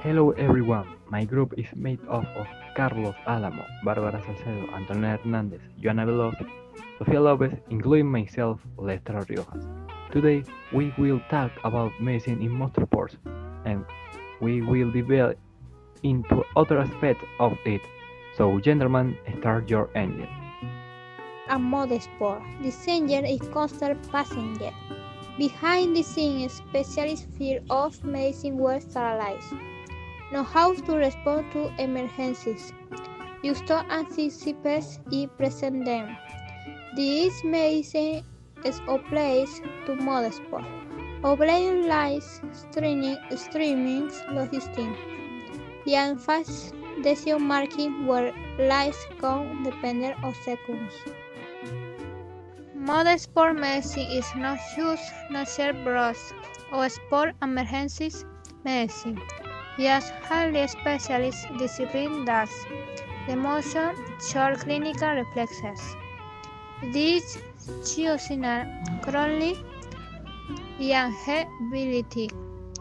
Hello everyone, my group is made up of Carlos Álamo, Bárbara Salcedo, Antonio Hernández, Joana Veloz, Sofía Lopez, including myself, Lester Riojas. Today we will talk about medicine in motorsports and we will delve into other aspects of it. So gentlemen, start your engine. A motorsport. This engine is constant passenger. Behind the scenes, specialist field of medicine were sterilized. Know how to respond to emergencies. Use to anticipate y present them. This medicine is applied to motorsport. Obeying lines, streaming, logistics, and fast decision making where lives come dependent of seconds. Motorsport medicine is not just nasal brush or sport emergencies medicine. It is highly specialized discipline that the motion short clinical reflexes. These choosing chronic inability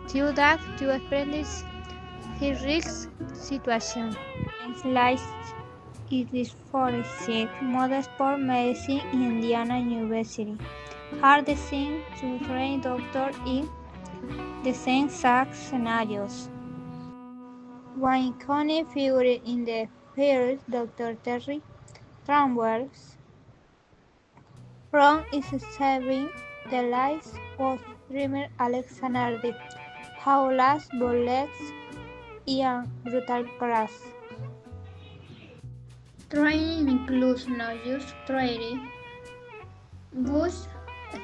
to adapt to apprentice his risk situation. Sliced it is for sick motorsport medicine in Indiana University. Are designed to train doctors in the same exact scenarios. One iconic figure in the field, Dr. Terry Tramwell's role is saving the lives of dreamer Alexander Howlas Bolex in brutal crash. Training includes no-use training, boost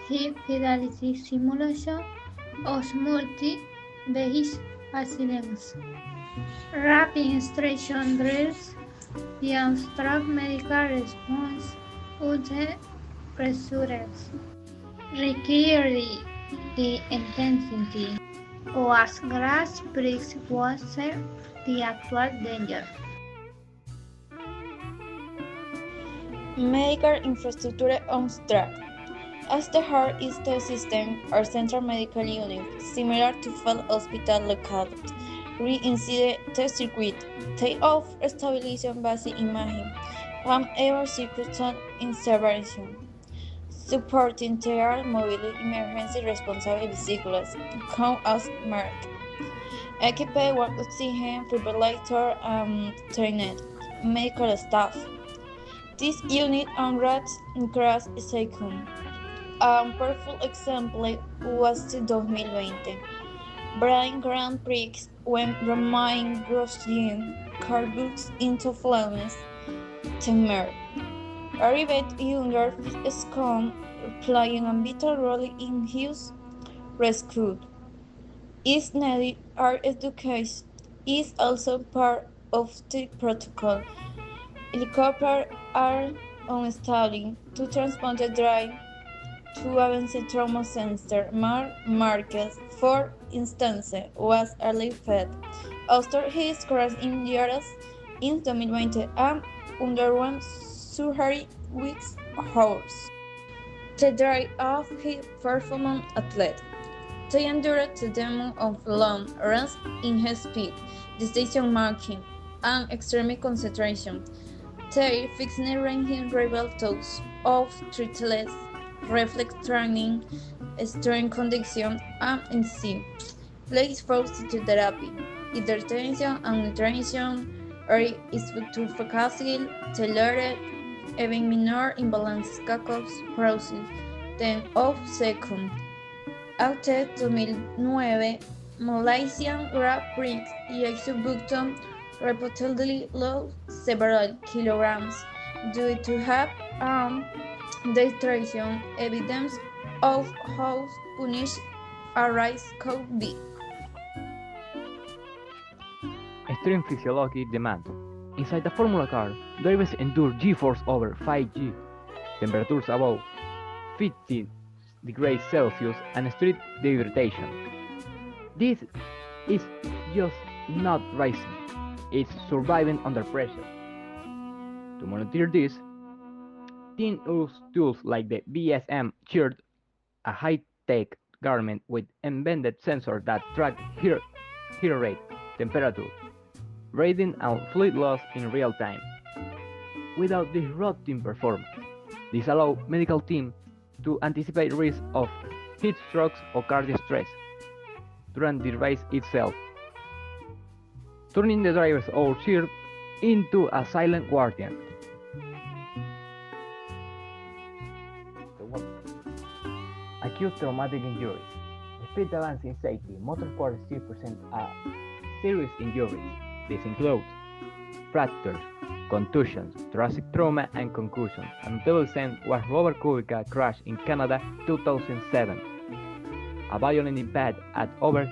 hip fidelity simulation of multi-base accidents, rapid instruction drills, and strong medical response under pressures. Require the intensity was grass bricks was the actual danger. Medical infrastructure on track. As the heart is the system or central medical unit, similar to field hospital located, reincide the circuit, take-off stabilization basic imaging, and ever circuit intervention, supporting their mobile emergency responsive vehicles, come as marked. Equipped with oxygen, defibrillator, and trained medical staff. This unit on crash second. Un powerful example was the 2020 Brian Grand Prix when Romain Grosjean carbuncles into flames. Temer arrived younger Scone playing a vital role in his rescue. Is needed our education is also part of the protocol. Helicopters are on standby to transport the drive to advanced trauma center. Marquez, for instance, was early fed after his crash injuries in 2020 and underwent surgery weeks hours. The drive of his performance athlete. They endured the demon of long runs in his speed, decision making, and extreme concentration. They fixing ranging rival toes of treatless reflex training, strength condition, and NC. Place force to therapy, hypertension and nutrition, or is to facilitate tailored, even minor imbalances cause process. 10 of second. After 2009, Malaysian Grand Prix Yasu Bukton reportedly lost several kilograms due to have dehydration, evidence of how punish a rice could be. Extreme physiologic demand. Inside a Formula car, drivers endure G-force over 5G, temperatures above 50 degrees Celsius and street dehydration. This is just not racing, it's surviving under pressure. To monitor this, team used tools like the BSM Shirt, a high-tech garment with embedded sensors that track heart rate. temperature, reading and fluid loss in real time, without disrupting performance. This allows medical teams to anticipate risk of heat strokes or cardiac stress during the race itself, turning the driver's overshield into a silent guardian. Acute traumatic injuries. Despite advancing safety, motorsport still presents serious injuries. This includes fractures, contusions, thoracic trauma, and concussions. A notable example was Robert Kubica crash in Canada 2007. A violent impact at over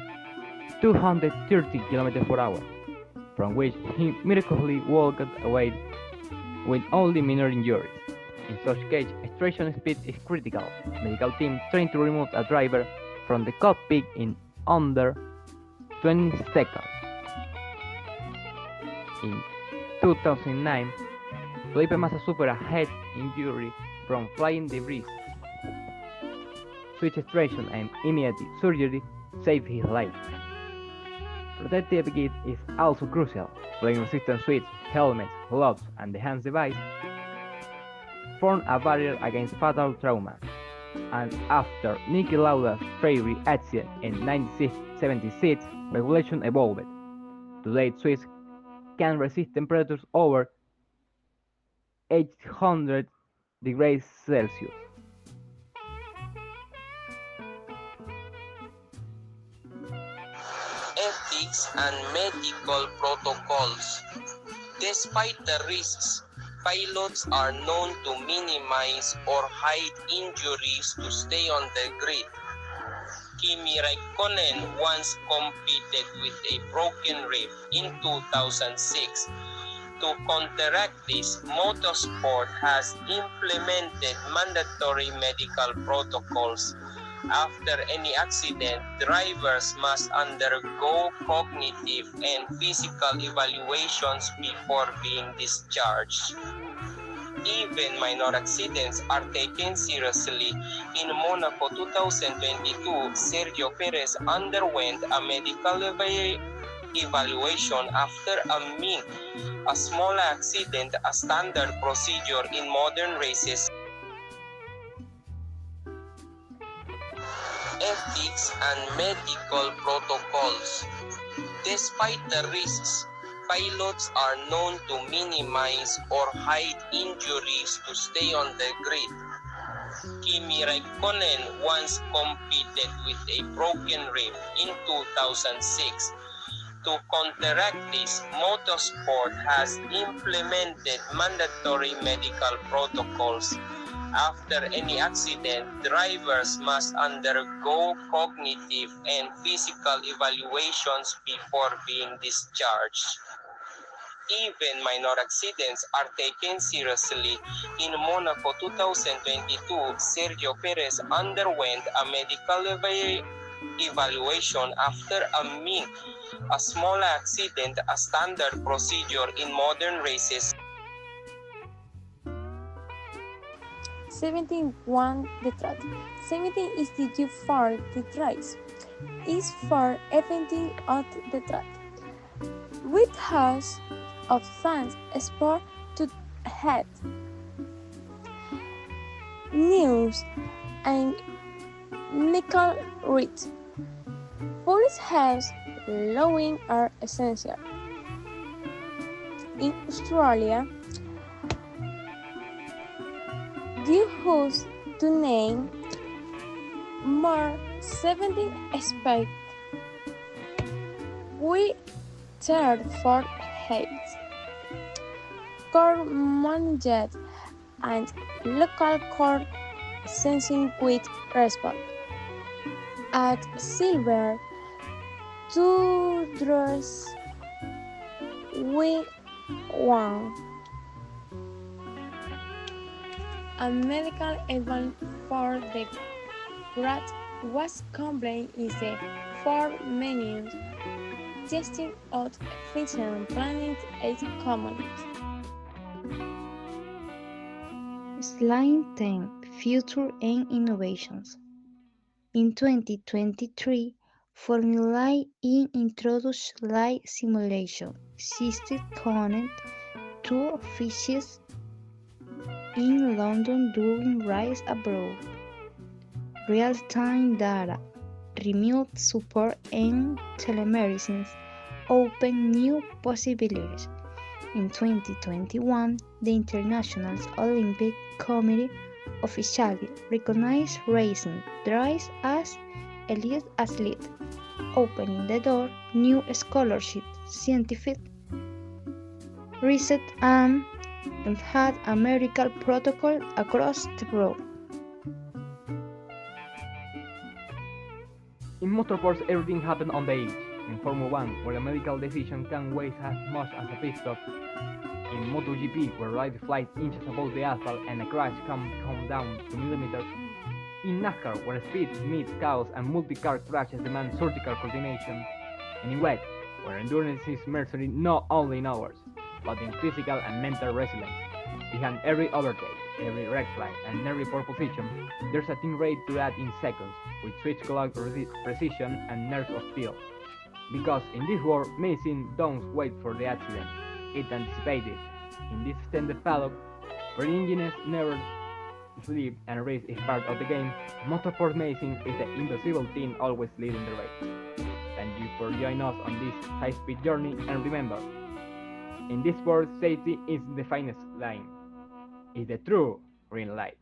230 km/h, from which he miraculously walked away with only minor injuries. In such case, extraction speed is critical. Medical teams train to remove a driver from the cockpit in under 20 seconds. In 2009, Felipe Massa suffered a head injury from flying debris. Switch extraction and immediate surgery saved his life. Protective gear is also crucial. Flame-resistant suits, helmets, gloves, and the hands device form a barrier against fatal trauma. And after Niki Lauda's Ferrari accident in 1976, regulation evolved. Today, suits can resist temperatures over 800 degrees Celsius. Ethics and medical protocols. Despite the risks, pilots are known to minimize or hide injuries to stay on the grid. Kimi Raikkonen once competed with a broken rib in 2006. To counteract this, motorsport has implemented mandatory medical protocols. After any accident, drivers must undergo cognitive and physical evaluations before being discharged. Even minor accidents are taken seriously. In Monaco 2022, Sergio Perez underwent a medical evaluation after a small accident, a standard procedure in modern races. Ethics and medical protocols. Despite the risks, pilots are known to minimize or hide injuries to stay on the grid. Kimi Raikkonen once competed with a broken rib in 2006. To counteract this, motorsport has implemented mandatory medical protocols. After any accident, drivers must undergo cognitive and physical evaluations before being discharged. Even minor accidents are taken seriously. In Monaco 2022, Sergio Perez underwent a medical evaluation after a small accident, a standard procedure in modern races. 17 won the track. 17 is the G for the race. Is for eventing of the track. With house of fans sport to head. News and Nickel read. Police house lowing are essential. In Australia, due house to name more 17 aspects. We third for hate. Core manager and local core sensing with respect. At silver, 2 draws we won. A medical event for the grad was combined in the 4 menus, testing out efficient planning 8 communities. Slide 10 Future and Innovations. In 2023, Formula E introduced live simulation system connected to offices in London during race abroad. Real-time data, remote support, and telemedicine open new possibilities. In 2021, the International Olympic Committee officially recognized racing drivers as elite athletes, opening the door new scholarship, scientific research, and had a medical protocol across the board. In motorsports, everything happens on the edge. In Formula 1, where a medical decision can weigh as much as a pit stop. In MotoGP, where ride flies inches above the asphalt and a crash can come down to millimeters. In NASCAR, where speed meets chaos and multi-car crashes demand surgical coordination. And in WEC, where endurance is measured not only in hours, but in physical and mental resilience. Behind every overtake, every red flag, and every pole position, there's a team ready to act in seconds, with switch clock precision and nerves of steel. Because in this world, medicine don't wait for the accident, it anticipates it. In this extended paddock, where engineers never sleep and race is part of the game, motorsport medicine is the invisible team always leading the race. Thank you for joining us on this high-speed journey, and remember, in this sport, safety is the finest line. It's the true green light.